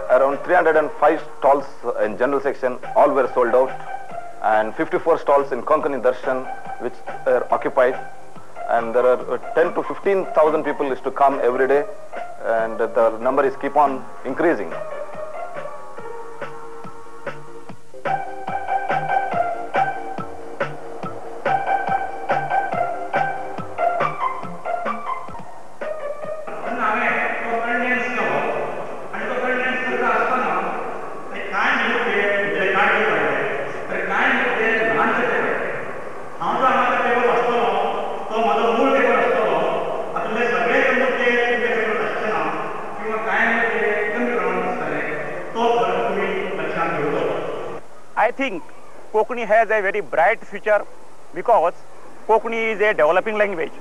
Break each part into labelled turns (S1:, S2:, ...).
S1: around 305 stalls in general section, all were sold out, and 54 stalls in Konkani Darshan which are occupied, and there are 10 to 15,000 people is to come every day, and the number is keep on increasing.
S2: I think Konkani has a very bright future because Konkani is a developing language.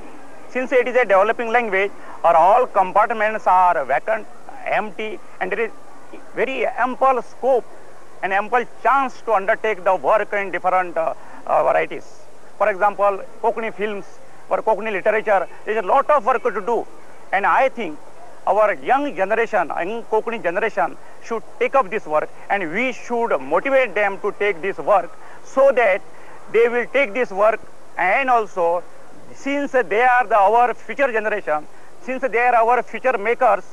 S2: Since it is a developing language, all compartments are vacant, empty, and there is very ample scope and ample chance to undertake the work in different varieties. For example, Konkani films or Konkani literature, there is a lot of work to do, and I think our young generation, Konkani generation, should take up this work, and we should motivate them to take this work so that they will take this work, and also since they are our future generation, since they are our future makers,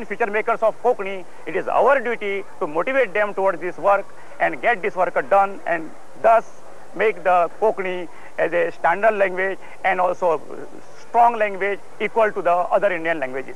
S2: future makers of Konkani, it is our duty to motivate them towards this work and get this work done, and thus make the Konkani as a standard language and also strong language equal to the other Indian languages.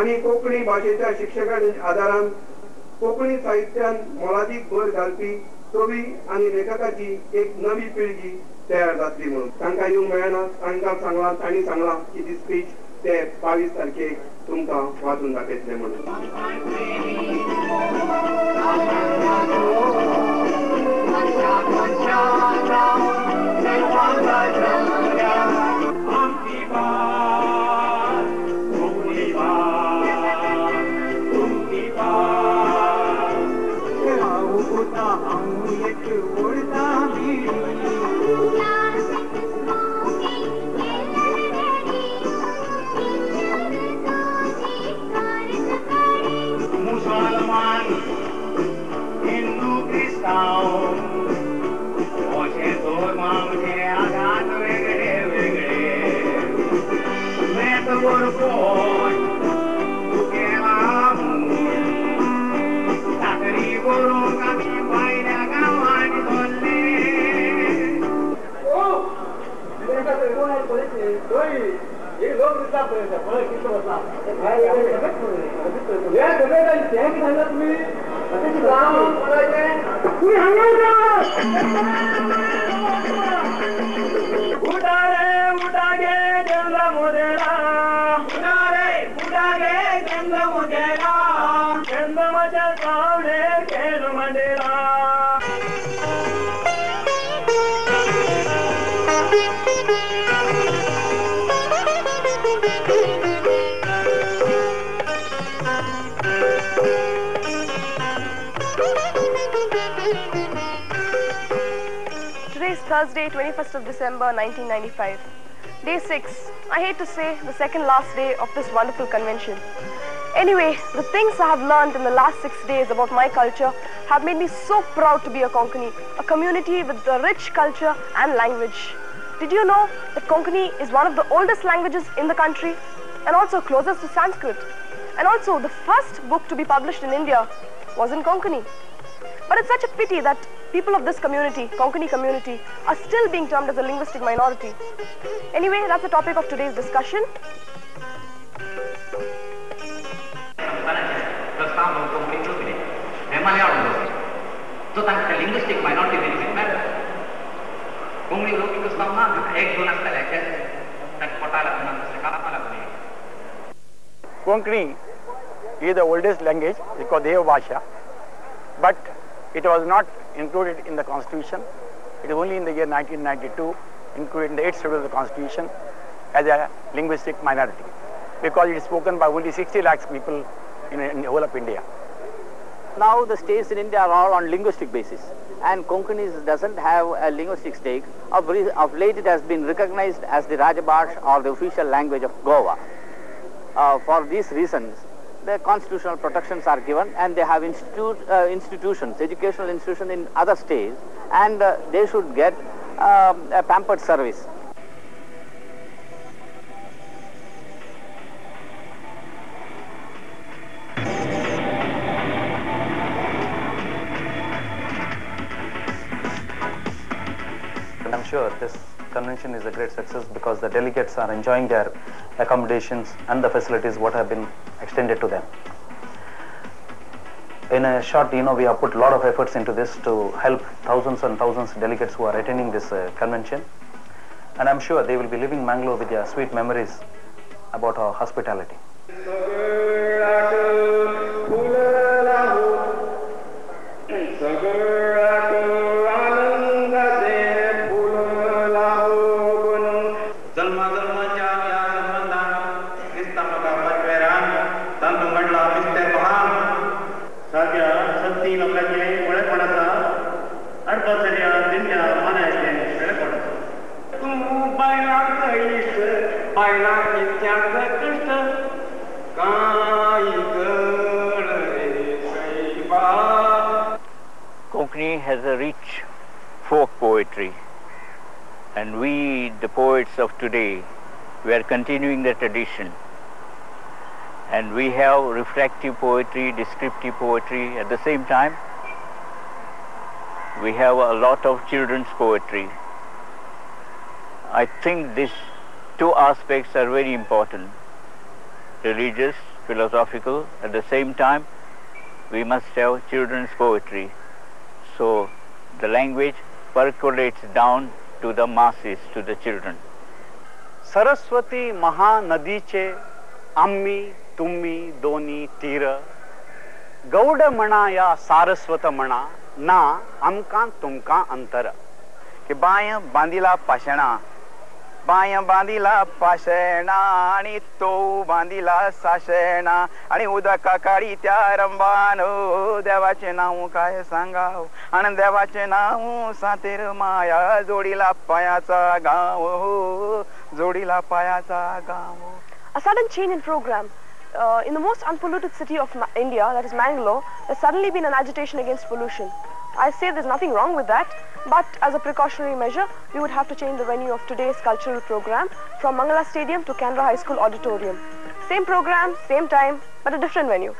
S3: आणि कोंकणी भाषेच्या शिक्षकांच्या आदारान कोंकणी साहित्यान मोलादीक भर घालपी कवी आणि लेखकाची एक नवी पिळगी तयार जातली म्हणून तांकां येवंक मेळना. तांकां सांगलां, तांणी सांगलां की दी स्पीच ते 22 तारखेक तुमकां वाचून दाखयतले म्हणून.
S4: Today is Thursday, 21st of December, 1995. Day 6. I hate to say the second last day of this wonderful convention. Anyway, the things I have learned in the last 6 days about my culture have made me so proud to be a Konkani, a community with a rich culture and language. Did you know that Konkani is one of the oldest languages in the country and also closest to Sanskrit? And also the first book to be published in India was in Konkani. But it's such a pity that people of this community, Konkani community, are still being termed as a linguistic minority. Anyway, that's the topic of today's discussion.
S5: linguistic minority
S2: Konkani is the oldest language because they have Bhasha, but it was not included in the constitution. It is only in the year 1992 included in the 8th schedule of the constitution as a linguistic minority because it is spoken by only 60 lakhs people in the whole of India.
S6: Now the states in India are all on linguistic basis, and Konkani doesn't have a linguistic stake. Of late it has been recognized as the Rajabhash or the official language of Goa. For these reasons, the constitutional protections are given, and they have institutions, educational institutions in other states, and they should get a pampered service.
S7: I'm sure this convention is a great success because the delegates are enjoying their accommodations and the facilities what have been extended to them. In a short, we have put a lot of efforts into this to help thousands and thousands of delegates who are attending this convention, and I'm sure they will be leaving Mangalore with their sweet memories about our hospitality.
S5: Konkani has a rich folk poetry, and we, the poets of today, we are continuing the tradition. And we have reflective poetry, descriptive poetry. At the same time, we have a lot of children's poetry. I think these two aspects are very important, religious, philosophical. At the same time, we must have children's poetry. So the language percolates down to the masses, to the children.
S2: Saraswati Mahanadiche Ammi Tummi Doni Tira Gauda Mana ya Saraswata Mana Na Amkan Tumka Antara. कि बाया बांधिला पाषाणा बाया बांधिला पाषाणा आणि तो बांधिला साशेणा आणि उदका काळी त्या रंबानो देवाचे नाव काय सांगाव आणि देवाचे नाव सातेर माया जोडीला पायाचा गाव जोडीला पायाचा गाव.
S4: A sudden change in program. In the most unpolluted city of India, that is Mangalore, there's suddenly been an agitation against pollution. I say there's nothing wrong with that, but as a precautionary measure, we would have to change the venue of today's cultural program from Mangala Stadium to Canara High School Auditorium. Same program, same time, but a different venue.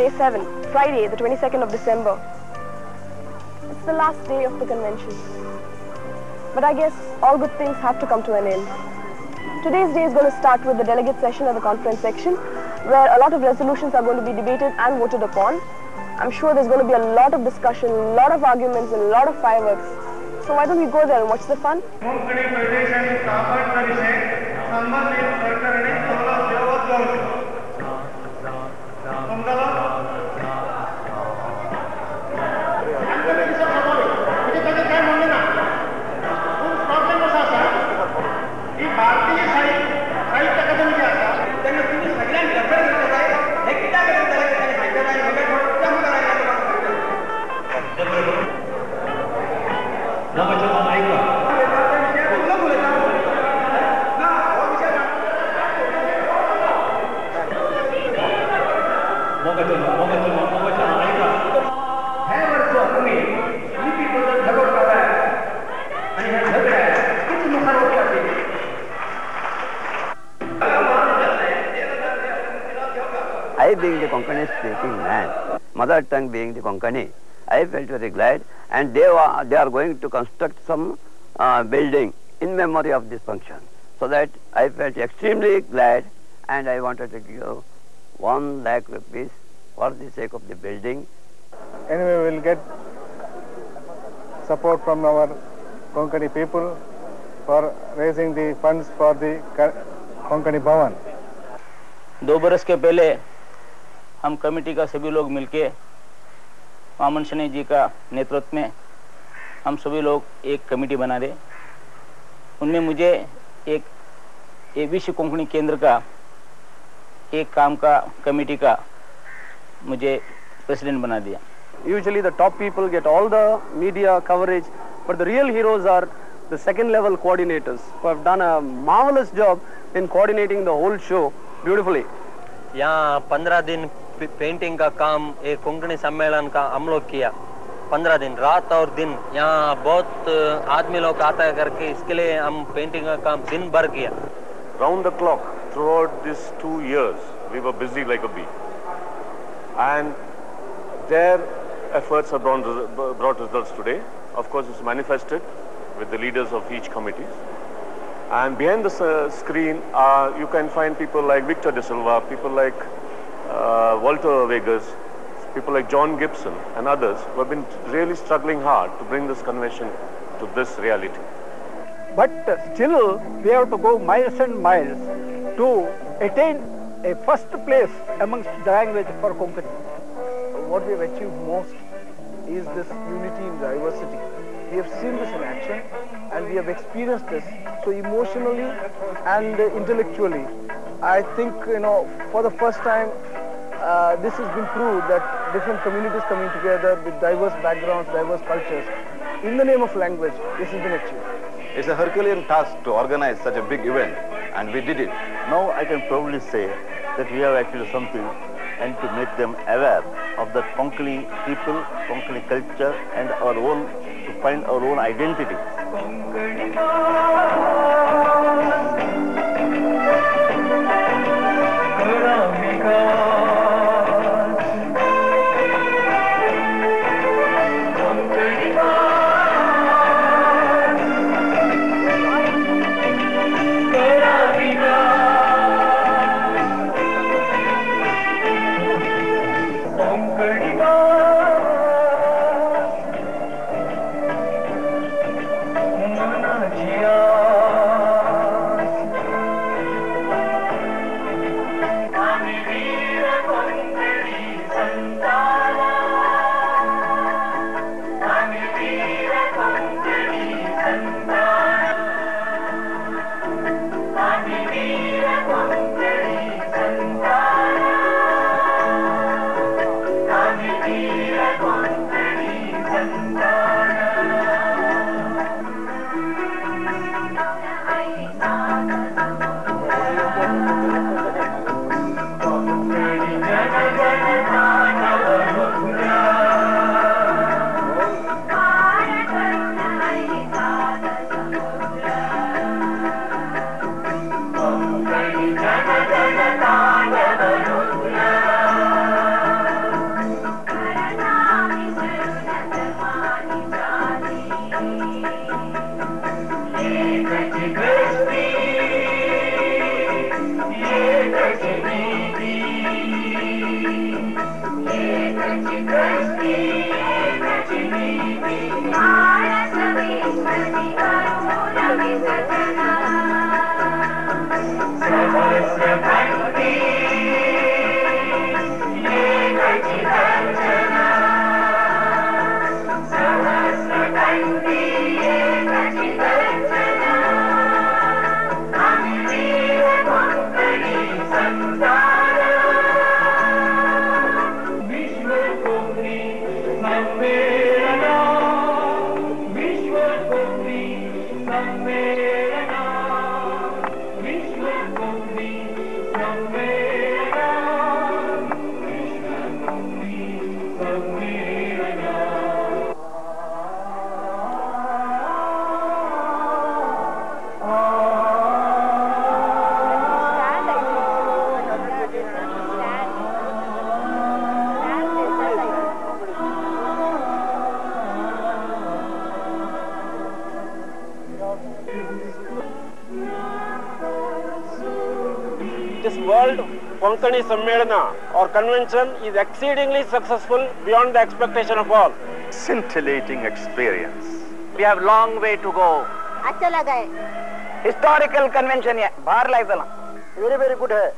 S4: Day 7, Friday, the 22nd of December. It's the last day of the convention. But I guess all good things have to come to an end. Today's day is going to start with the delegate session of the conference section, where a lot of resolutions are going to be debated and voted upon. I'm sure there's going to be a lot of discussion, a lot of arguments, and a lot of fireworks. So why don't we go there and watch the fun?
S8: I, being the Konkani speaking man, mother tongue being the Konkani, I felt very glad, and they are going to construct some building in memory of this function. So that I felt extremely glad, and I wanted to give 1 lakh rupees for the sake of the building.
S9: Anyway, we will get support from our Konkani people for raising the funds for the Konkani Bhavan.
S6: 2 बरस के पहले हम committee का सभी लोग मिलके वामन शनि जी का नेतृत्व में हम सभी लोग एक कमेटी बना रहे। उनमें मुझे एक ABC कोंकणी केंद्र का एक काम का कमेटी का मुझे प्रेसिडेंट बना दिया।
S10: Usually the top people get all the media coverage, but the real heroes are the second level coordinators who have done a marvelous job in coordinating the whole show beautifully.
S11: यहाँ 15 दिन painting का काम एक कोंकणी सम्मेलन का हम लोग किया। 15 दिन रात और दिन यहाँ बहुत आदमी लोग आता है करके इसके लिए हम पेंटिंग का काम दिन भर किया।
S12: Round the clock throughout these 2 years we were busy like a bee, and their efforts have brought results today. Of course, it's manifested with the leaders of each committee. And behind the screen, you can find people like Victor De Silva, people like Walter Vegas, people like John Gibson and others who have been really struggling hard to bring this convention to this reality.
S13: But still, we have to go miles and miles to attain a first place amongst the language for Konkani.
S9: What we have achieved most is this unity in diversity. We have seen this in action, and we have experienced this. So emotionally and intellectually, I think, for the first time, this has been proved that different communities coming together with diverse backgrounds, diverse cultures, in the name of language, this has been achieved.
S1: It's a Herculean task to organize such a big event, and we did it.
S14: Now I can proudly say that we have achieved something, and to make them aware of the Konkani people, Konkani culture, and our own, to find our own identity.
S15: This World Konkani Sammelana or convention is exceedingly successful beyond the expectation of all.
S16: Scintillating experience.
S6: We have long way to go.
S17: अच्छा लगा है.
S6: Historical convention है. बाहर like चला.
S15: Very good है.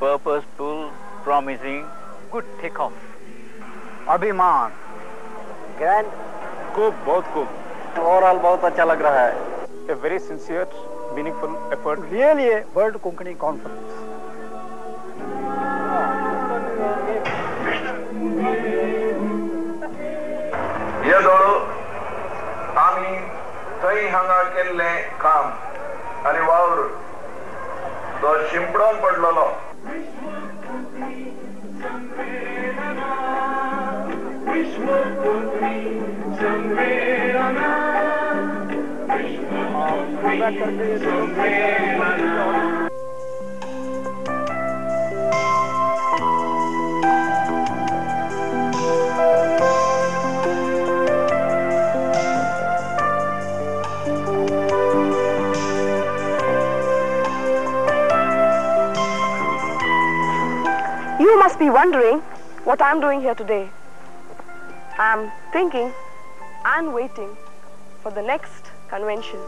S5: Purposeful, promising, good takeoff.
S10: अभिमान.
S15: Grand.
S10: खूब बहुत खूब.
S15: Overall बहुत अच्छा लग रहा है.
S9: A very sincere, meaningful effort. Really a World Konkani Conference.
S18: येदोळो आम्ही थंय हांगा केल्ले काम आनी वावर तो शिंपडोन पडलेलो.
S4: You must be wondering what I'm doing here today. I'm thinking and waiting for the next convention.